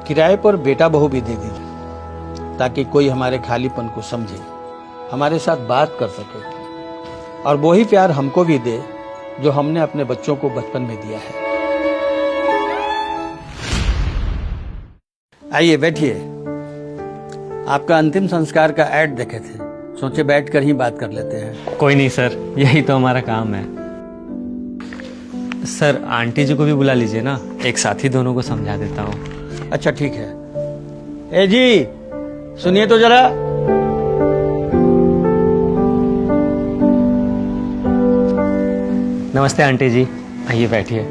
किराए पर बेटा बहू भी दे दीजिए ताकि कोई हमारे खालीपन को समझे, हमारे साथ बात कर सके और वही प्यार हमको भी दे जो हमने अपने बच्चों को बचपन में दिया है। आइए बैठिए। आपका अंतिम संस्कार का ऐड देखे थे, सोचे बैठकर ही बात कर लेते हैं। कोई नहीं सर, यही तो हमारा काम है। सर आंटी जी को भी बुला लीजिए ना, एक साथ ही दोनों को समझा देता हूँ। अच्छा ठीक है। ए जी सुनिए तो जरा। नमस्ते आंटी जी, आइए बैठिए।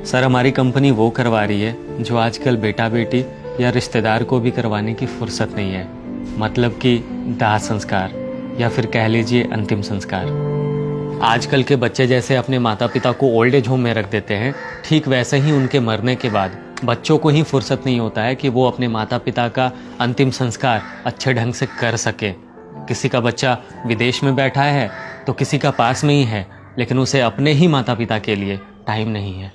सर हमारी कंपनी वो करवा रही है जो आजकल बेटा बेटी या रिश्तेदार को भी करवाने की फुर्सत नहीं है, मतलब कि दाह संस्कार या फिर कह लीजिए अंतिम संस्कार। आजकल के बच्चे जैसे अपने माता पिता को ओल्ड एज होम में रख देते हैं, ठीक वैसे ही उनके मरने के बाद बच्चों को ही फुर्सत नहीं होता है कि वो अपने माता पिता का अंतिम संस्कार अच्छे ढंग से कर सके। किसी का बच्चा विदेश में बैठा है तो किसी का पास में ही है, लेकिन उसे अपने ही माता पिता के लिए टाइम नहीं है।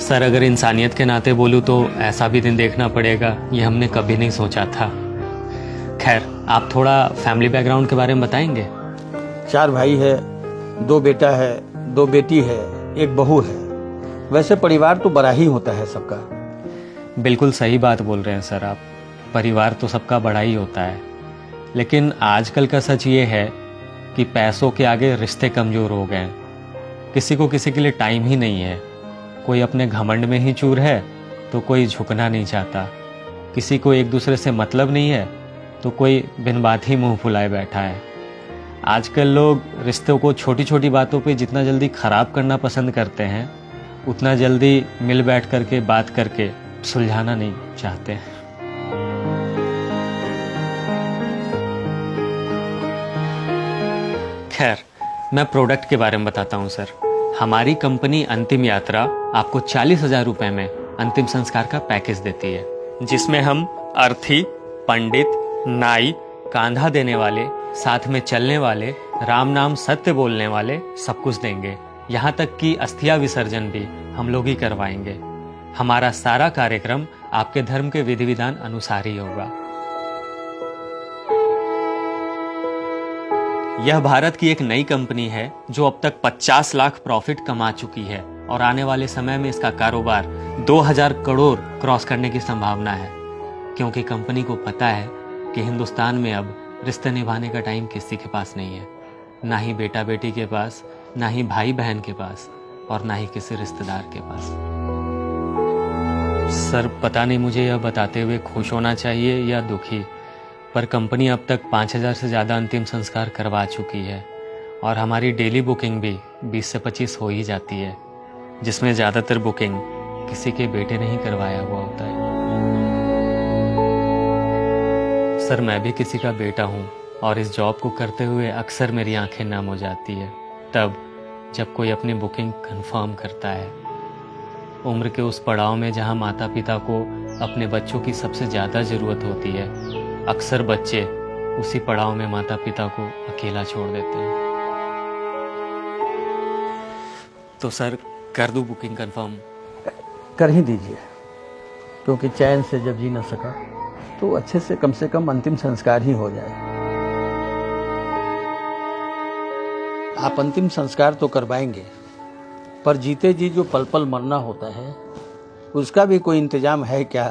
सर अगर इंसानियत के नाते बोलूँ तो ऐसा भी दिन देखना पड़ेगा, ये हमने कभी नहीं सोचा था। खैर आप थोड़ा फैमिली बैकग्राउंड के बारे में बताएंगे? 4 भाई है, 2 बेटा है, 2 बेटी है, 1 बहू है। वैसे परिवार तो बड़ा ही होता है सबका। बिल्कुल सही बात बोल रहे हैं सर आप, परिवार तो सबका बड़ा ही होता है। लेकिन आजकल का सच ये है कि पैसों के आगे रिश्ते कमज़ोर हो गए हैं। किसी को किसी के लिए टाइम ही नहीं है। कोई अपने घमंड में ही चूर है तो कोई झुकना नहीं चाहता। किसी को एक दूसरे से मतलब नहीं है तो कोई बिन बात ही मुंह फुलाए बैठा है। आजकल लोग रिश्तों को छोटी छोटी बातों पे जितना जल्दी ख़राब करना पसंद करते हैं, उतना जल्दी मिल बैठ करके बात करके सुलझाना नहीं चाहते हैं। खैर मैं प्रोडक्ट के बारे में बताता हूँ सर। हमारी कंपनी अंतिम यात्रा आपको 40,000 रुपए में अंतिम संस्कार का पैकेज देती है, जिसमें हम अर्थी, पंडित, नाई, कांधा देने वाले, साथ में चलने वाले, राम नाम सत्य बोलने वाले सब कुछ देंगे। यहाँ तक कि अस्थिया विसर्जन भी हम लोग ही करवाएंगे। हमारा सारा कार्यक्रम आपके धर्म के विधि विधान अनुसार ही होगा। यह भारत की एक नई कंपनी है जो अब तक 50 लाख प्रॉफिट कमा चुकी है और आने वाले समय में इसका कारोबार 2000 करोड़ क्रॉस करने की संभावना है, क्योंकि कंपनी को पता है कि हिंदुस्तान में अब रिश्ते निभाने का टाइम किसी के पास नहीं है, ना ही बेटा बेटी के पास, ना ही भाई बहन के पास और ना ही किसी रिश्तेदार के पास। सर पता नहीं मुझे यह बताते हुए खुश होना चाहिए या दुखी, पर कंपनी अब तक 5000 से ज़्यादा अंतिम संस्कार करवा चुकी है और हमारी डेली बुकिंग भी 20 से 25 हो ही जाती है, जिसमें ज़्यादातर बुकिंग किसी के बेटे ने ही करवाया हुआ होता है। सर मैं भी किसी का बेटा हूँ और इस जॉब को करते हुए अक्सर मेरी आंखें नम हो जाती है तब जब कोई अपनी बुकिंग कंफर्म करता है। उम्र के उस पड़ाव में जहाँ माता पिता को अपने बच्चों की सबसे ज़्यादा ज़रूरत होती है, अक्सर बच्चे उसी पड़ाव में माता पिता को अकेला छोड़ देते हैं। तो सर कर दूं बुकिंग कंफर्म? कर ही दीजिए, क्योंकि चैन से जब जी न सका तो अच्छे से कम अंतिम संस्कार ही हो जाए। आप अंतिम संस्कार तो करवाएंगे, पर जीते जी जो पल पल मरना होता है उसका भी कोई इंतजाम है क्या?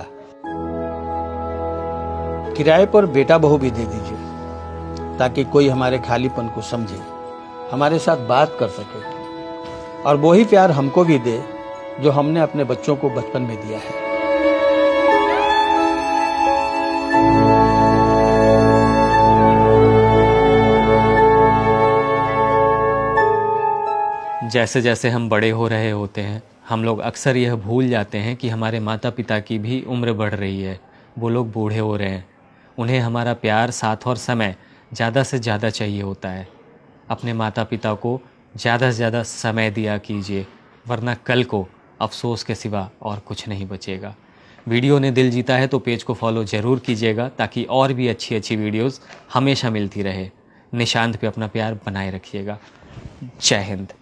किराए पर बेटा बहू भी दे दीजिए ताकि कोई हमारे खालीपन को समझे, हमारे साथ बात कर सके और वही प्यार हमको भी दे जो हमने अपने बच्चों को बचपन में दिया है। जैसे जैसे हम बड़े हो रहे होते हैं, हम लोग अक्सर यह भूल जाते हैं कि हमारे माता पिता की भी उम्र बढ़ रही है। वो लोग बूढ़े हो रहे हैं, उन्हें हमारा प्यार, साथ और समय ज़्यादा से ज़्यादा चाहिए होता है। अपने माता पिता को ज़्यादा से ज़्यादा समय दिया कीजिए, वरना कल को अफसोस के सिवा और कुछ नहीं बचेगा। वीडियो ने दिल जीता है तो पेज को फॉलो ज़रूर कीजिएगा ताकि और भी अच्छी अच्छी वीडियोस हमेशा मिलती रहे। निशांत पे अपना प्यार बनाए रखिएगा। जय हिंद।